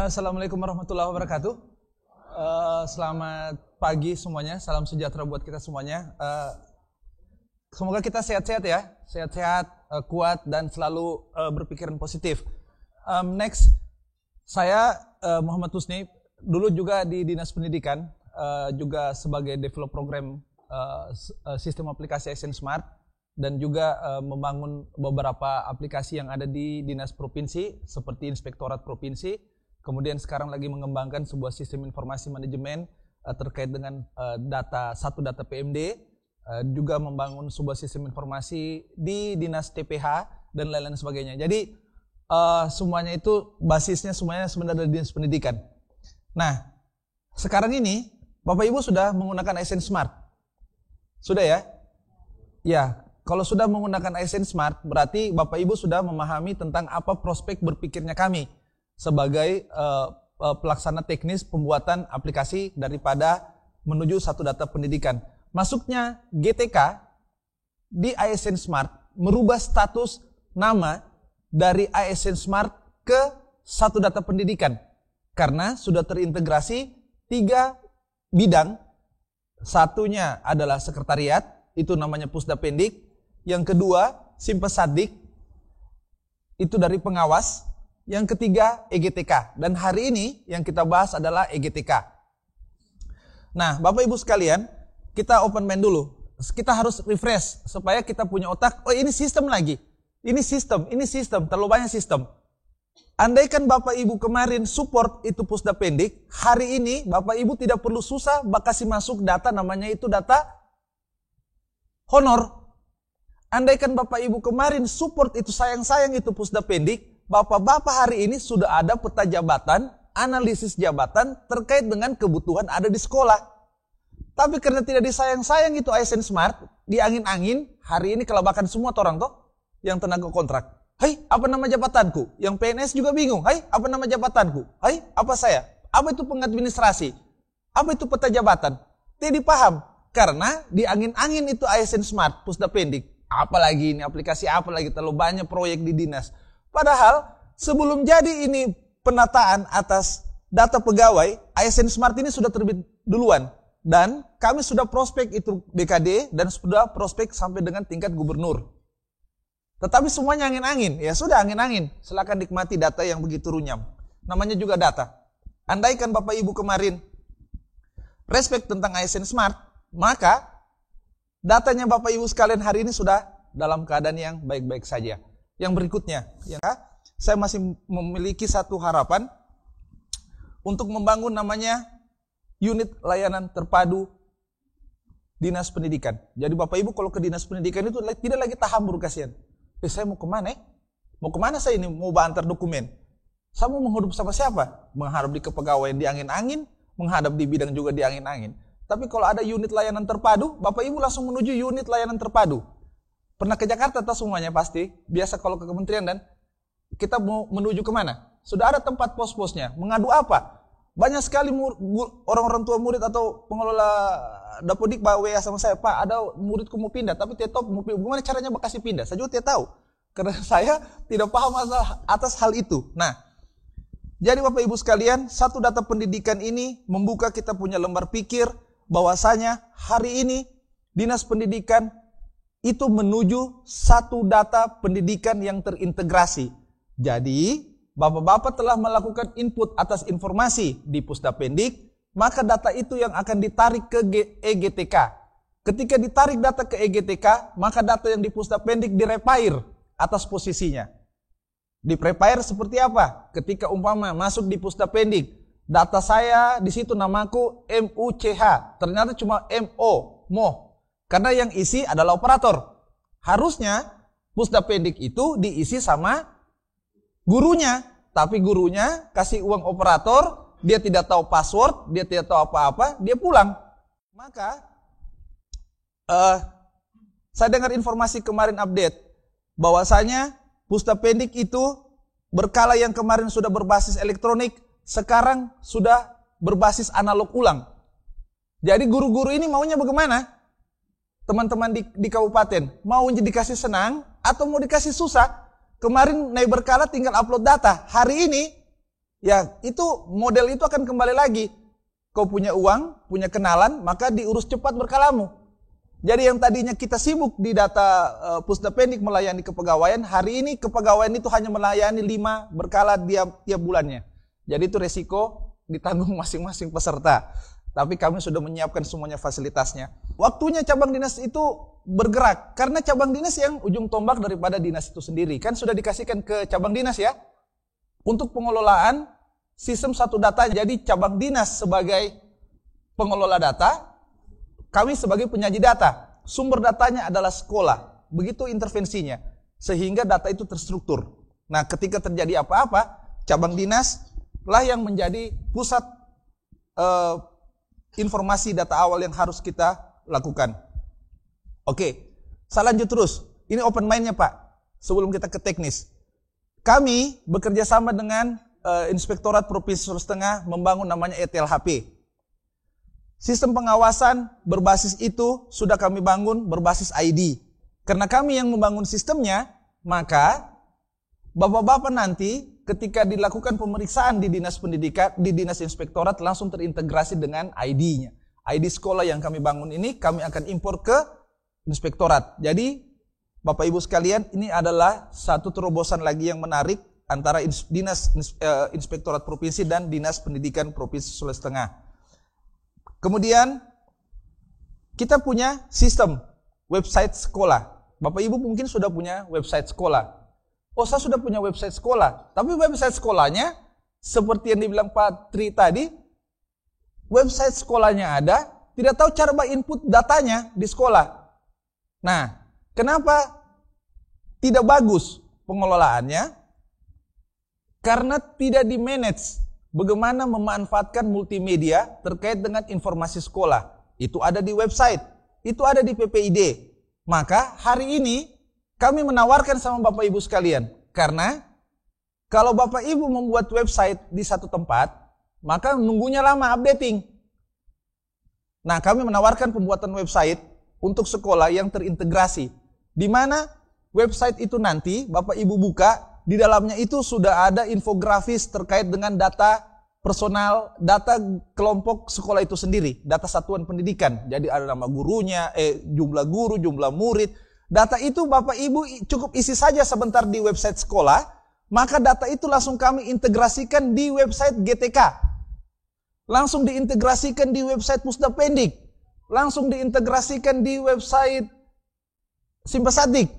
Assalamualaikum warahmatullahi wabarakatuh. Selamat pagi semuanya, salam sejahtera buat kita semuanya. Semoga kita sehat-sehat ya, sehat-sehat, kuat dan selalu berpikiran positif. Next, saya Muhammad Husni, dulu juga di Dinas Pendidikan, juga sebagai develop program sistem aplikasi ASN Smart, dan juga membangun beberapa aplikasi yang ada di Dinas Provinsi, seperti Inspektorat Provinsi. Kemudian sekarang lagi mengembangkan sebuah sistem informasi manajemen terkait dengan satu data PMD, juga membangun sebuah sistem informasi di Dinas TPH dan lain-lain sebagainya. Jadi semuanya itu basisnya semuanya sebenarnya dari Dinas Pendidikan. Nah, sekarang ini Bapak Ibu sudah menggunakan ASN Smart. Sudah ya? Ya, kalau sudah menggunakan ASN Smart berarti Bapak Ibu sudah memahami tentang apa prospek berpikirnya kami sebagai pelaksana teknis pembuatan aplikasi daripada menuju satu data pendidikan. Masuknya GTK di ASN Smart merubah status nama dari ASN Smart ke satu data pendidikan. Karena sudah terintegrasi 3 bidang. Satunya adalah sekretariat, itu namanya Pusdapendik. Yang kedua, Simpesadik, itu dari pengawas. Yang ketiga, EGTK. Dan hari ini yang kita bahas adalah EGTK. Nah, Bapak Ibu sekalian, kita open mind dulu. Kita harus refresh supaya kita punya otak. Oh, ini sistem lagi. Ini sistem, terlalu banyak sistem. Andaikan Bapak Ibu kemarin support itu Pusdapendik, hari ini Bapak Ibu tidak perlu susah kasih masuk data, namanya itu data honor. Andaikan Bapak Ibu kemarin support itu sayang-sayang itu Pusdapendik, Bapak-bapak hari ini sudah ada peta jabatan, analisis jabatan terkait dengan kebutuhan ada di sekolah. Tapi karena tidak disayang-sayang itu ASN Smart, diangin-angin, hari ini kelabakan semua orang toh yang tenaga kontrak. Hai, apa nama jabatanku? Yang PNS juga bingung. Hai, apa nama jabatanku? Hai, apa saya? Apa itu pengadministrasi? Apa itu peta jabatan? Tidak dipaham. Karena diangin-angin itu ASN Smart, Pusdapendik. Apalagi ini aplikasi, apalagi terlalu banyak proyek di dinas. Padahal sebelum jadi ini penataan atas data pegawai, ASN Smart ini sudah terbit duluan. Dan kami sudah prospek itu BKD dan sudah prospek sampai dengan tingkat gubernur. Tetapi semuanya angin-angin, ya sudah angin-angin. Silakan nikmati data yang begitu runyam. Namanya juga data. Andaikan Bapak Ibu kemarin respect tentang ASN Smart, maka datanya Bapak Ibu sekalian hari ini sudah dalam keadaan yang baik-baik saja. Yang berikutnya, ya, saya masih memiliki satu harapan untuk membangun namanya unit layanan terpadu Dinas Pendidikan. Jadi Bapak Ibu kalau ke Dinas Pendidikan itu tidak lagi tahambur kasihan. Saya mau kemana? Mau kemana saya ini? Mau bantar dokumen? Saya mau menghadap sama siapa? Menghadap di kepegawaian di angin-angin, menghadap di bidang juga di angin-angin. Tapi kalau ada unit layanan terpadu, Bapak Ibu langsung menuju unit layanan terpadu. Pernah ke Jakarta atau semuanya pasti? Biasa kalau ke kementerian dan kita mau menuju kemana? Sudah ada tempat pos-posnya. Mengadu apa? Banyak sekali orang-orang tua murid atau pengelola Dapodik WA sama saya, Pak, ada muridku mau pindah, tapi tidak tahu mau pindah. Bagaimana caranya kasih pindah? Saya juga tidak tahu. Karena saya tidak paham atas hal itu. Nah, jadi Bapak Ibu sekalian, satu data pendidikan ini membuka kita punya lembar pikir bahwasanya hari ini Dinas Pendidikan itu menuju satu data pendidikan yang terintegrasi. Jadi, Bapak-bapak telah melakukan input atas informasi di Pusdapendik, maka data itu yang akan ditarik ke EGTK. Ketika ditarik data ke EGTK, maka data yang di Pusdapendik direpair atas posisinya. Direpair seperti apa? Ketika umpama masuk di Pusdapendik, data saya di situ namaku MUCH, ternyata cuma MO. Karena yang isi adalah operator. Harusnya Pusdapendik itu diisi sama gurunya. Tapi gurunya kasih uang operator, dia tidak tahu password, dia tidak tahu apa-apa, dia pulang. Maka saya dengar informasi kemarin update bahwasanya Pusdapendik itu berkala yang kemarin sudah berbasis elektronik, sekarang sudah berbasis analog ulang. Jadi guru-guru ini maunya bagaimana? Teman-teman di kabupaten, mau dikasih senang atau mau dikasih susah? Kemarin naik berkala tinggal upload data. Hari ini Ya, itu model itu akan kembali lagi. Kau punya uang, punya kenalan, maka diurus cepat berkalamu. Jadi yang tadinya kita sibuk di data Pusdapendik melayani kepegawaian, hari ini kepegawaian itu hanya melayani 5 berkala tiap bulannya. Jadi itu resiko ditanggung masing-masing peserta. Tapi kami sudah menyiapkan semuanya fasilitasnya. Waktunya cabang dinas itu bergerak. Karena cabang dinas yang ujung tombak daripada dinas itu sendiri. Kan sudah dikasihkan ke cabang dinas ya. Untuk pengelolaan sistem satu data. Jadi cabang dinas sebagai pengelola data, kami sebagai penyaji data. Sumber datanya adalah sekolah. Begitu intervensinya. Sehingga data itu terstruktur. Nah, ketika terjadi apa-apa, cabang dinas lah yang menjadi pusat informasi data awal yang harus kita lakukan. Oke, saya lanjut terus. Ini open mind-nya Pak, sebelum kita ke teknis. Kami bekerja sama dengan Inspektorat Provinsi Sulawesi Tengah membangun namanya ETLHP. Sistem pengawasan berbasis itu sudah kami bangun berbasis ID. Karena kami yang membangun sistemnya, maka bapak-bapak nanti ketika dilakukan pemeriksaan di dinas pendidikan, di dinas inspektorat langsung terintegrasi dengan ID-nya. ID sekolah yang kami bangun ini kami akan impor ke inspektorat. Jadi Bapak Ibu sekalian, ini adalah satu terobosan lagi yang menarik antara dinas inspektorat provinsi dan dinas pendidikan Provinsi Sulawesi Tengah. Kemudian kita punya sistem website sekolah. Bapak Ibu mungkin sudah punya website sekolah. Oh, saya sudah punya website sekolah. Tapi website sekolahnya, seperti yang dibilang Pak Tri tadi, website sekolahnya ada, tidak tahu cara input datanya di sekolah. Nah, kenapa tidak bagus pengelolaannya? Karena tidak di-manage bagaimana memanfaatkan multimedia terkait dengan informasi sekolah. Itu ada di website, itu ada di PPID. Maka hari ini kami menawarkan sama Bapak Ibu sekalian, karena kalau Bapak Ibu membuat website di satu tempat, maka nunggunya lama updating. Nah, kami menawarkan pembuatan website untuk sekolah yang terintegrasi, di mana website itu nanti Bapak Ibu buka, di dalamnya itu sudah ada infografis terkait dengan data personal, data kelompok sekolah itu sendiri, data satuan pendidikan. Jadi ada nama gurunya, jumlah guru, jumlah murid. Data itu Bapak Ibu cukup isi saja sebentar di website sekolah, maka data itu langsung kami integrasikan di website GTK. Langsung diintegrasikan di website Pusdapendik. Langsung diintegrasikan di website Simpasadik.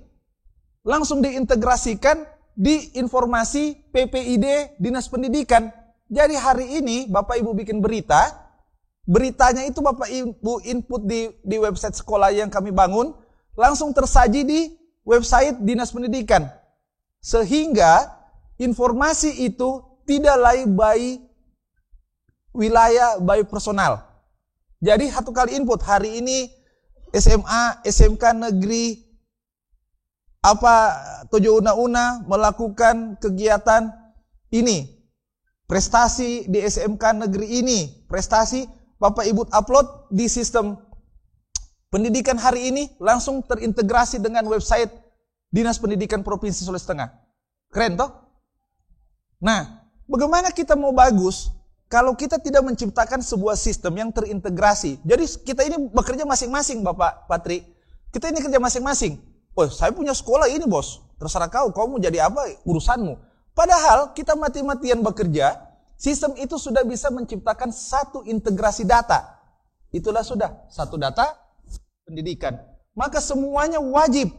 Langsung diintegrasikan di informasi PPID Dinas Pendidikan. Jadi hari ini Bapak Ibu bikin berita, beritanya itu Bapak Ibu input di website sekolah yang kami bangun, langsung tersaji di website Dinas Pendidikan. Sehingga informasi itu tidak lagi by wilayah, by personal. Jadi satu kali input, hari ini SMA, SMK negeri Tojo Una-Una melakukan kegiatan ini. Prestasi di SMK negeri ini, prestasi Bapak Ibu upload di sistem pendidikan hari ini langsung terintegrasi dengan website Dinas Pendidikan Provinsi Sulawesi Tengah. Keren toh? Nah, bagaimana kita mau bagus kalau kita tidak menciptakan sebuah sistem yang terintegrasi? Jadi kita ini bekerja masing-masing Bapak Patri. Kita ini kerja masing-masing. Oh, saya punya sekolah ini bos. Terserah kau mau jadi apa urusanmu. Padahal kita mati-matian bekerja, sistem itu sudah bisa menciptakan satu integrasi data. Itulah sudah satu data pendidikan. Maka semuanya wajib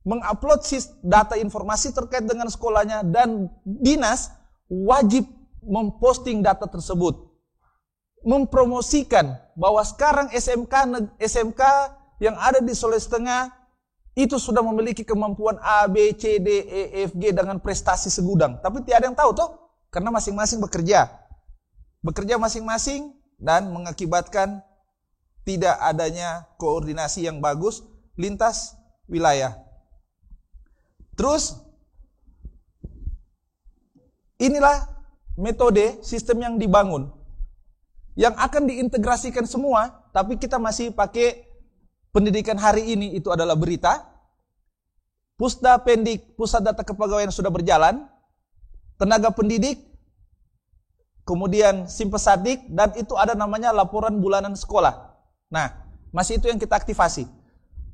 mengupload data informasi terkait dengan sekolahnya dan dinas wajib memposting data tersebut. Mempromosikan bahwa sekarang SMK yang ada di Sulawesi Tengah itu sudah memiliki kemampuan A, B, C, D, E, F, G dengan prestasi segudang. Tapi tiada yang tahu toh, karena masing-masing bekerja. Bekerja masing-masing dan mengakibatkan tidak adanya koordinasi yang bagus lintas wilayah. Terus, inilah metode sistem yang dibangun. Yang akan diintegrasikan semua, tapi kita masih pakai pendidikan hari ini itu adalah berita. Pusdapendik, pusat data kepegawaian sudah berjalan. Tenaga pendidik, kemudian simpasatik, dan itu ada namanya laporan bulanan sekolah. Nah, masih itu yang kita aktifasi.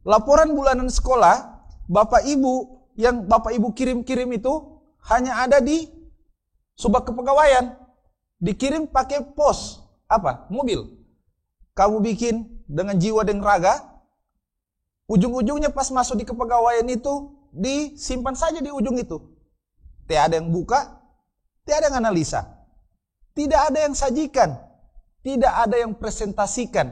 Laporan bulanan sekolah, Bapak Ibu, yang Bapak Ibu kirim-kirim itu hanya ada di Subak Kepegawaian. Dikirim pakai pos, mobil. Kamu bikin dengan jiwa dan raga, ujung-ujungnya pas masuk di kepegawaian itu, disimpan saja di ujung itu. Tidak ada yang buka, tidak ada yang analisa. Tidak ada yang sajikan, tidak ada yang presentasikan.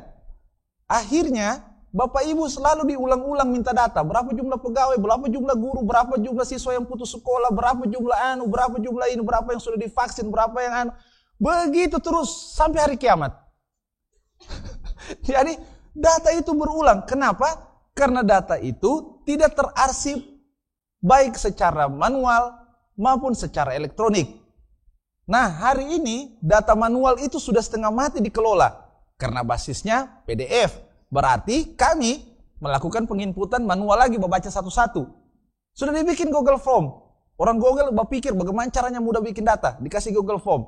Akhirnya, Bapak Ibu selalu diulang-ulang minta data. Berapa jumlah pegawai, berapa jumlah guru, berapa jumlah siswa yang putus sekolah, berapa jumlah berapa jumlah ini, berapa yang sudah divaksin, berapa yang begitu terus sampai hari kiamat. Jadi, data itu berulang. Kenapa? Karena data itu tidak terarsip baik secara manual maupun secara elektronik. Nah, hari ini data manual itu sudah setengah mati dikelola karena basisnya PDF. Berarti kami melakukan penginputan manual lagi, membaca satu-satu. Sudah dibikin Google Form. Orang Google berpikir bagaimana caranya mudah bikin data, dikasih Google Form.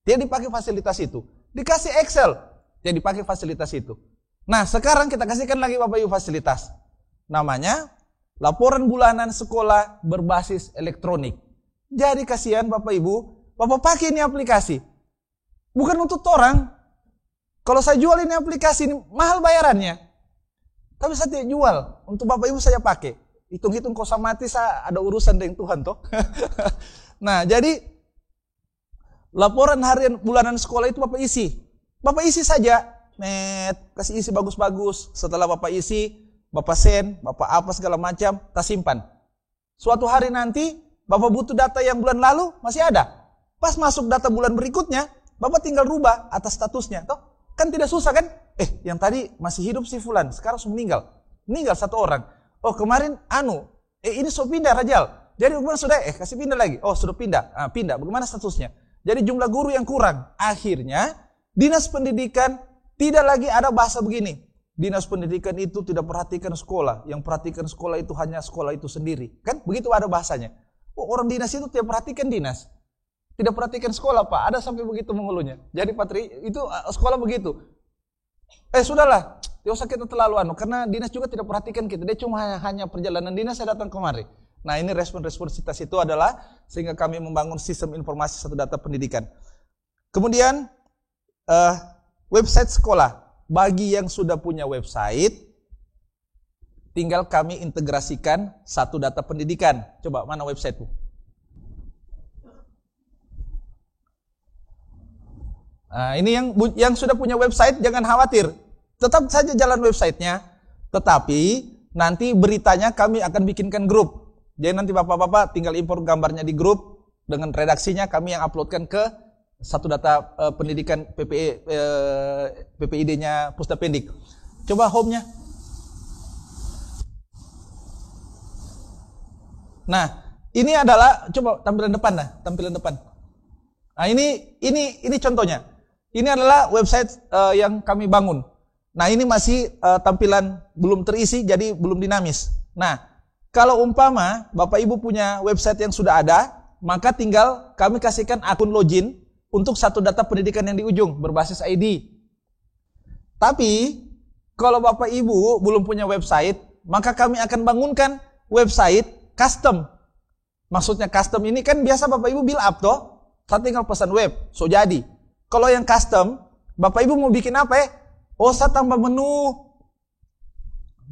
Dia dipakai fasilitas itu. Dikasih Excel, dia dipakai fasilitas itu. Nah, sekarang kita kasihkan lagi Bapak Ibu fasilitas. Namanya laporan bulanan sekolah berbasis elektronik. Jadi kasihan Bapak Ibu, Bapak pakai ini aplikasi. Bukan untuk orang. Kalau saya jual ini aplikasi ini mahal bayarannya. Tapi saya tidak jual. Untuk Bapak Ibu saya pakai. Hitung-hitung kosa mati saya ada urusan dengan Tuhan toh. Nah, jadi laporan harian bulanan sekolah itu Bapak isi. Bapak isi saja. Kasih isi bagus-bagus. Setelah Bapak isi, Bapak send, Bapak apa segala macam, tak simpan. Suatu hari nanti Bapak butuh data yang bulan lalu masih ada. Pas masuk data bulan berikutnya, Bapak tinggal rubah atas statusnya. Toh? Kan tidak susah kan? Yang tadi masih hidup si Fulan, sekarang sudah meninggal. Meninggal satu orang. Oh kemarin ini sudah pindah Rajal. Jadi bagaimana sudah? Kasih pindah lagi. Oh sudah pindah. Pindah. Bagaimana statusnya? Jadi jumlah guru yang kurang. Akhirnya Dinas Pendidikan tidak lagi ada bahasa begini. Dinas Pendidikan itu tidak perhatikan sekolah. Yang perhatikan sekolah itu hanya sekolah itu sendiri. Kan begitu ada bahasanya. Oh, orang dinas itu tidak perhatikan dinas. Tidak perhatikan sekolah Pak, ada sampai begitu mengeluhnya. Jadi Patri, itu sekolah begitu. Sudahlah, tidak usah kita terlalu karena dinas juga tidak perhatikan kita. Dia cuma hanya perjalanan dinas saya datang kemari. Nah ini responsivitas itu adalah sehingga kami membangun sistem informasi satu data pendidikan. Kemudian website sekolah. Bagi yang sudah punya website, tinggal kami integrasikan satu data pendidikan. Coba mana website-mu? Nah, ini yang sudah punya website jangan khawatir, tetap saja jalan websitenya, tetapi nanti beritanya kami akan bikinkan grup. Jadi nanti bapak-bapak tinggal impor gambarnya di grup dengan redaksinya, kami yang uploadkan ke satu data pendidikan PPID-nya Pusdapendik. Coba home-nya. Nah, ini adalah coba tampilan depan tampilan depan. Nah, ini contohnya. Ini adalah website yang kami bangun. Nah, ini masih tampilan belum terisi, jadi belum dinamis. Nah, kalau umpama Bapak Ibu punya website yang sudah ada, maka tinggal kami kasihkan akun login untuk satu data pendidikan yang di ujung, berbasis ID. Tapi, kalau Bapak Ibu belum punya website, maka kami akan bangunkan website custom. Maksudnya custom ini kan biasa Bapak Ibu build up toh, saya tinggal pesan web, so jadi. Kalau yang custom, Bapak Ibu mau bikin apa ya? Oh, saya tambah menu.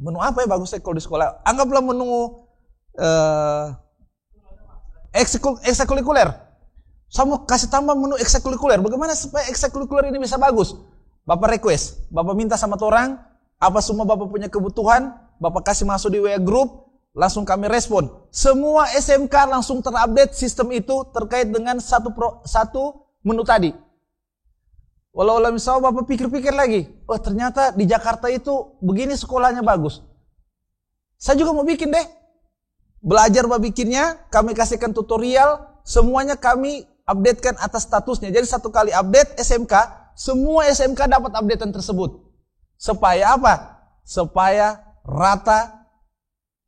Menu apa ya bagus kalau di sekolah? Anggaplah menu ekstrakurikuler. Saya mau kasih tambah menu ekstrakurikuler. Bagaimana supaya ekstrakurikuler ini bisa bagus? Bapak request, Bapak minta sama orang, apa semua Bapak punya kebutuhan, Bapak kasih masuk di WA group, langsung kami respon. Semua SMK langsung terupdate sistem itu terkait dengan satu menu tadi. Walau misalnya Bapak pikir-pikir lagi, oh ternyata di Jakarta itu begini sekolahnya bagus. Saya juga mau bikin deh. Belajar Bapak bikinnya, kami kasihkan tutorial, semuanya kami updatekan atas statusnya. Jadi satu kali update SMK, semua SMK dapat updatean tersebut. Supaya apa? Supaya rata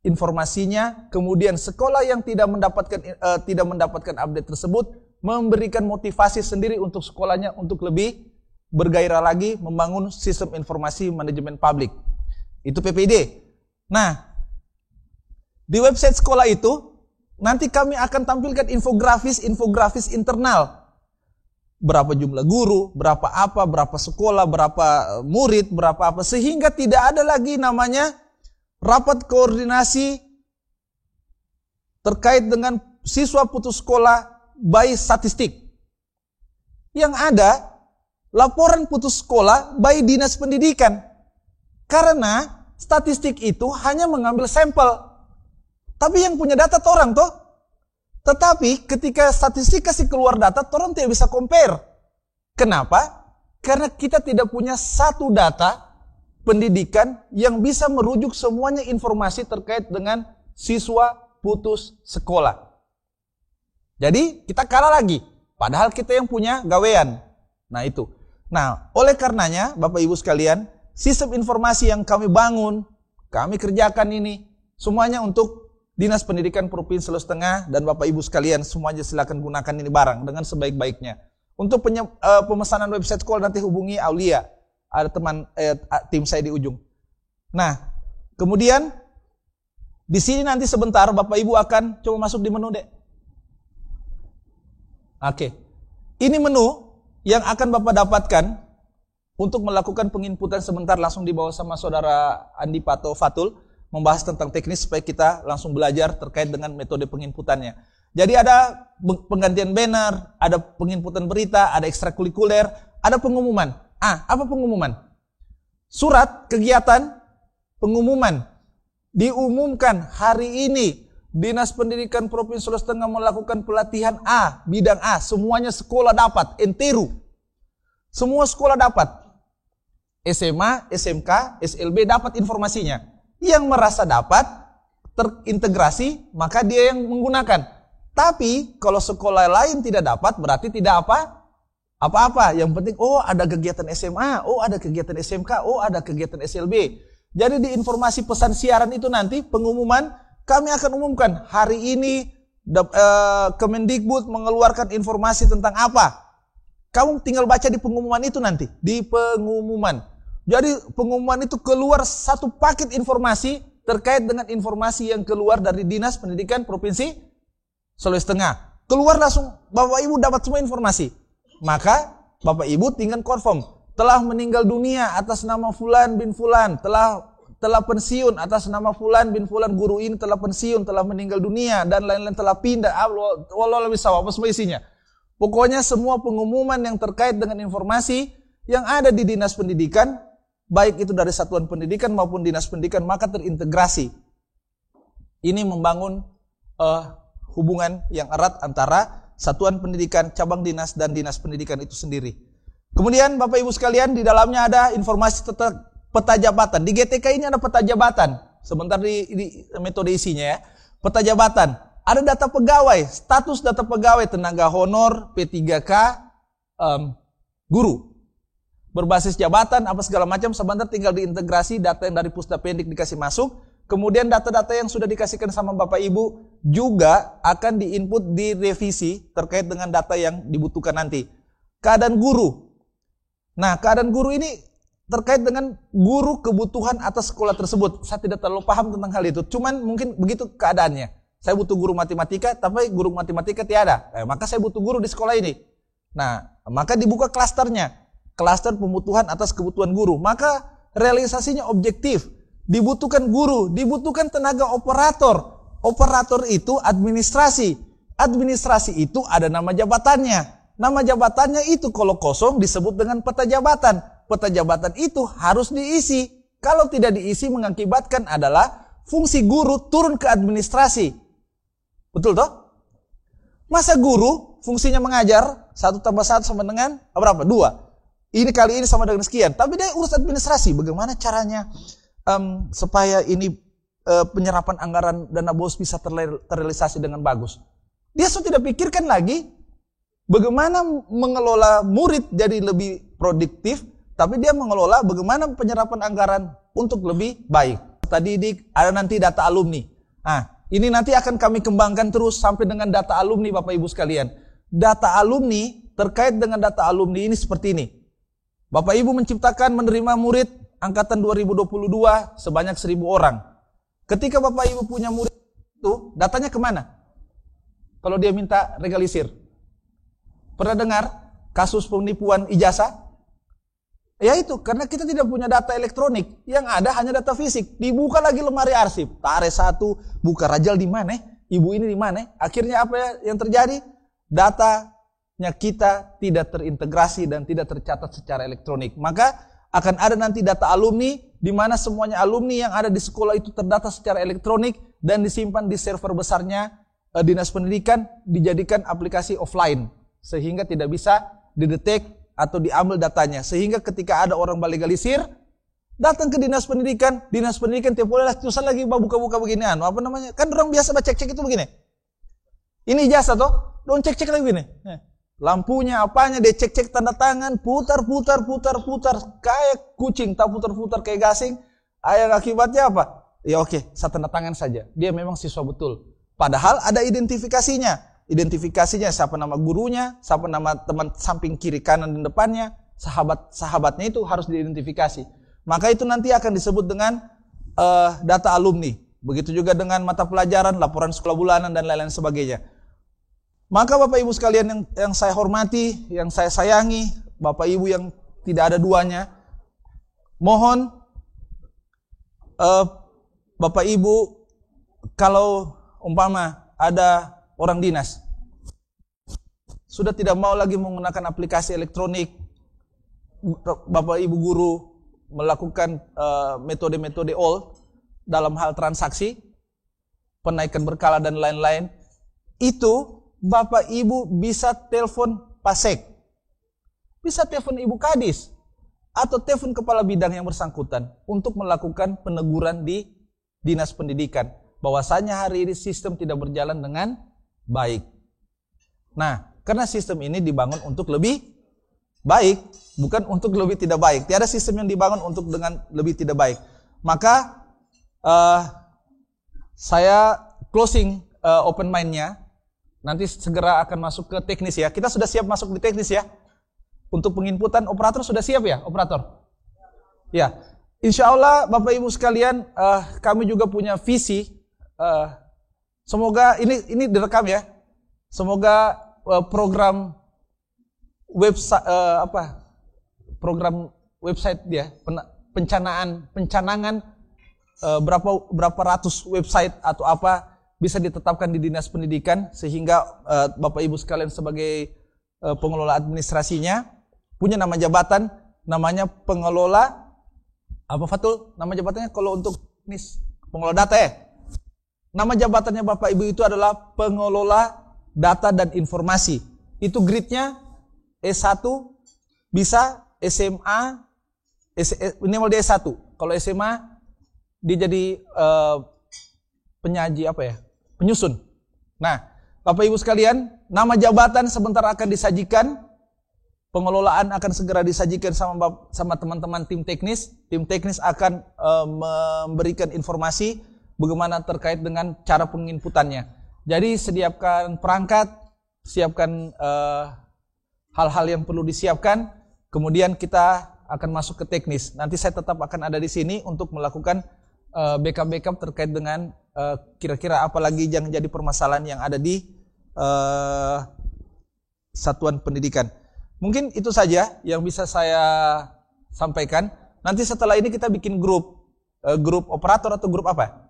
informasinya, kemudian sekolah yang tidak mendapatkan update tersebut memberikan motivasi sendiri untuk sekolahnya untuk lebih bergairah lagi membangun sistem informasi manajemen publik. Itu PPID. Nah, di website sekolah itu nanti kami akan tampilkan infografis internal. Berapa jumlah guru, berapa apa, berapa sekolah, berapa murid, berapa apa. Sehingga tidak ada lagi namanya rapat koordinasi terkait dengan siswa putus sekolah by statistik. Yang ada laporan putus sekolah by dinas pendidikan. Karena statistik itu hanya mengambil sampel. Tapi yang punya data orang toh. Tetapi ketika statistik kasih keluar data, orang tidak bisa compare. Kenapa? Karena kita tidak punya satu data pendidikan yang bisa merujuk semuanya informasi terkait dengan siswa putus sekolah. Jadi kita kalah lagi. Padahal kita yang punya gawean. Nah itu. Nah oleh karenanya Bapak Ibu sekalian, sistem informasi yang kami bangun, kami kerjakan ini, semuanya untuk Dinas Pendidikan Provinsi Sulawesi Tengah dan Bapak Ibu sekalian semuanya silakan gunakan ini barang dengan sebaik-baiknya. Untuk pemesanan website sekolah nanti hubungi Aulia, ada teman tim saya di ujung. Nah, kemudian di sini nanti sebentar Bapak Ibu akan coba masuk di menu dek. Oke, ini menu yang akan Bapak dapatkan untuk melakukan penginputan sebentar langsung di bawah sama saudara Andi Pato Fatul. Membahas tentang teknis supaya kita langsung belajar terkait dengan metode penginputannya. Jadi ada penggantian banner, ada penginputan berita, ada ekstrakurikuler, ada pengumuman. Apa pengumuman? Surat kegiatan pengumuman. Diumumkan hari ini Dinas Pendidikan Provinsi Sulawesi Tengah melakukan pelatihan A, bidang A. Semuanya sekolah dapat, enteru. Semua sekolah dapat. SMA, SMK, SLB dapat informasinya. Yang merasa dapat terintegrasi, maka dia yang menggunakan. Tapi kalau sekolah lain tidak dapat, berarti tidak apa-apa. Yang penting, ada kegiatan SMA, ada kegiatan SMK, ada kegiatan SLB. Jadi di informasi pesan siaran itu nanti pengumuman, kami akan umumkan hari ini Kemendikbud mengeluarkan informasi tentang apa. Kamu tinggal baca di pengumuman itu nanti, di pengumuman. Jadi pengumuman itu keluar satu paket informasi terkait dengan informasi yang keluar dari Dinas Pendidikan Provinsi Sulawesi Tengah. Keluar langsung Bapak Ibu dapat semua informasi. Maka Bapak Ibu tinggal confirm. Telah meninggal dunia atas nama Fulan bin Fulan. Telah pensiun atas nama Fulan bin Fulan. Guru ini telah pensiun, telah meninggal dunia. Dan lain-lain telah pindah. Walau lebih sawah, apa semua isinya. Pokoknya semua pengumuman yang terkait dengan informasi yang ada di Dinas Pendidikan, baik itu dari Satuan Pendidikan maupun Dinas Pendidikan, maka terintegrasi. Ini membangun hubungan yang erat antara Satuan Pendidikan, cabang dinas, dan Dinas Pendidikan itu sendiri. Kemudian Bapak Ibu sekalian, di dalamnya ada informasi tentang peta jabatan. Di GTK ini ada peta jabatan. Sebentar di metode isinya ya. Peta jabatan. Ada data pegawai, status data pegawai, tenaga honor, P3K, guru. Berbasis jabatan, apa segala macam, sebentar tinggal diintegrasi data yang dari Pusdapendik dikasih masuk. Kemudian data-data yang sudah dikasihkan sama Bapak Ibu juga akan diinput, direvisi terkait dengan data yang dibutuhkan nanti. Keadaan guru. Nah, keadaan guru ini terkait dengan guru kebutuhan atas sekolah tersebut. Saya tidak terlalu paham tentang hal itu, cuman mungkin begitu keadaannya. Saya butuh guru matematika, tapi guru matematika tiada. Maka saya butuh guru di sekolah ini. Nah, maka dibuka klasternya. Klaster pembutuhan atas kebutuhan guru. Maka realisasinya objektif. Dibutuhkan guru, dibutuhkan tenaga operator. Operator itu administrasi. Administrasi itu ada nama jabatannya. Nama jabatannya itu kalau kosong disebut dengan peta jabatan. Peta jabatan itu harus diisi. Kalau tidak diisi mengakibatkan adalah fungsi guru turun ke administrasi. Betul toh? Masa guru fungsinya mengajar, 1 + 1 sama dengan berapa? 2. Ini kali ini sama dengan sekian. Tapi dia urus administrasi. Bagaimana caranya supaya ini penyerapan anggaran dana BOS bisa terrealisasi dengan bagus. Dia sudah tidak pikirkan lagi bagaimana mengelola murid jadi lebih produktif. Tapi dia mengelola bagaimana penyerapan anggaran untuk lebih baik. Tadi ada nanti data alumni. Nah, ini nanti akan kami kembangkan terus sampai dengan data alumni Bapak Ibu sekalian. data alumni, terkait dengan data alumni ini seperti ini. Bapak Ibu menciptakan menerima murid angkatan 2022 sebanyak 1.000 orang. Ketika Bapak Ibu punya murid itu, datanya kemana? Kalau dia minta legalisir. Pernah dengar kasus penipuan ijazah? Ya itu, karena kita tidak punya data elektronik. Yang ada hanya data fisik. Dibuka lagi lemari arsip. Tarik satu, buka Rajal di mana? Ibu ini di mana? Akhirnya apa yang terjadi? Datanya kita tidak terintegrasi dan tidak tercatat secara elektronik. Maka akan ada nanti data alumni, di mana semuanya alumni yang ada di sekolah itu terdata secara elektronik dan disimpan di server besarnya Dinas Pendidikan, dijadikan aplikasi offline. Sehingga tidak bisa didetek atau diambil datanya. Sehingga ketika ada orang legalisir, datang ke Dinas Pendidikan tiap boleh tulisan lagi buka-buka beginian. Apa namanya? Kan orang biasa baca cek-cek itu begini. Ini ijazah toh? Don't cek-cek lagi begini. Lampunya, apanya, dia cek-cek tanda tangan, putar. Kayak kucing, tak putar-putar kayak gasing. Yang akibatnya apa? Ya oke, saya tanda tangan saja. Dia memang siswa betul. Padahal ada identifikasinya. Identifikasinya siapa nama gurunya, siapa nama teman samping kiri kanan dan depannya, sahabatnya itu harus diidentifikasi. Maka itu nanti akan disebut dengan data alumni. Begitu juga dengan mata pelajaran, laporan sekolah bulanan dan lain-lain sebagainya. Maka Bapak Ibu sekalian yang saya hormati, yang saya sayangi, Bapak Ibu yang tidak ada duanya, mohon Bapak Ibu kalau umpama ada orang dinas sudah tidak mau lagi menggunakan aplikasi elektronik, Bapak Ibu guru melakukan metode-metode old dalam hal transaksi, penaikan berkala dan lain-lain, itu Bapak Ibu bisa telepon Pasek, bisa telepon Ibu Kadis, atau telepon kepala bidang yang bersangkutan untuk melakukan peneguran di Dinas Pendidikan. Bahwasanya hari ini sistem tidak berjalan dengan baik. Nah, karena sistem ini dibangun untuk lebih baik, bukan untuk lebih tidak baik. Tiada sistem yang dibangun untuk dengan lebih tidak baik. Maka saya closing open mind-nya. Nanti segera akan masuk ke teknis ya. Kita sudah siap masuk di teknis ya. Untuk penginputan operator sudah siap ya, operator? Ya. Insya Allah Bapak Ibu sekalian, kami juga punya visi. Semoga ini direkam ya. Semoga program website dia, pencanangan berapa ratus website atau apa bisa ditetapkan di Dinas Pendidikan, sehingga Bapak Ibu sekalian sebagai pengelola administrasinya punya nama jabatan, namanya pengelola apa Fatul? Nama jabatannya kalau untuk pengelola data ya. Nama jabatannya Bapak Ibu itu adalah pengelola data dan informasi. Itu grade-nya S1, bisa SMA, minimal dia S1. Kalau SMA dia jadi penyaji apa ya? Penyusun. Nah, Bapak Ibu sekalian, nama jabatan sebentar akan disajikan. Pengelolaan akan segera disajikan sama teman-teman tim teknis. Tim teknis akan memberikan informasi bagaimana terkait dengan cara penginputannya. Jadi sediakan perangkat, siapkan hal-hal yang perlu disiapkan. Kemudian kita akan masuk ke teknis. Nanti saya tetap akan ada di sini untuk melakukan backup terkait dengan kira-kira apa lagi yang jadi permasalahan yang ada di satuan pendidikan. Mungkin itu saja yang bisa saya sampaikan. Nanti setelah ini kita bikin grup operator atau grup apa?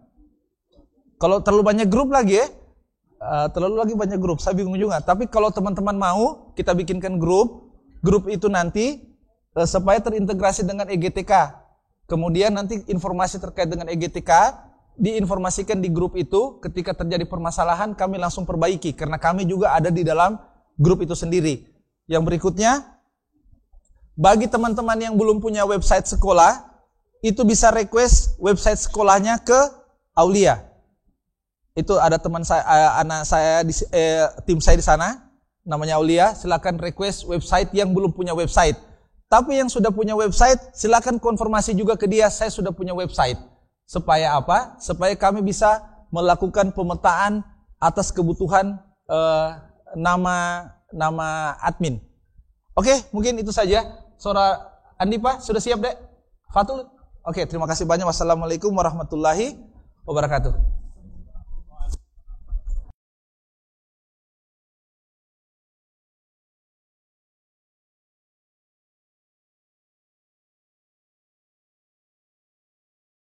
Kalau terlalu banyak grup lagi ya, terlalu banyak grup, saya bingung juga. Tapi kalau teman-teman mau, kita bikinkan grup itu nanti supaya terintegrasi dengan EGTK. Kemudian nanti informasi terkait dengan EGTK diinformasikan di grup itu. Ketika terjadi permasalahan, kami langsung perbaiki karena kami juga ada di dalam grup itu sendiri. Yang berikutnya, bagi teman-teman yang belum punya website sekolah, itu bisa request website sekolahnya ke Aulia. Itu ada teman saya, anak saya, tim saya di sana, namanya Aulia. Silakan request website yang belum punya website. Tapi yang sudah punya website, silakan konfirmasi juga ke dia, saya sudah punya website. Supaya apa? Supaya kami bisa melakukan pemetaan atas kebutuhan nama nama admin. Oke, mungkin itu saja. Saudara Andi Pak, sudah siap, Dek? Fatul? Oke, terima kasih banyak. Wassalamualaikum warahmatullahi wabarakatuh.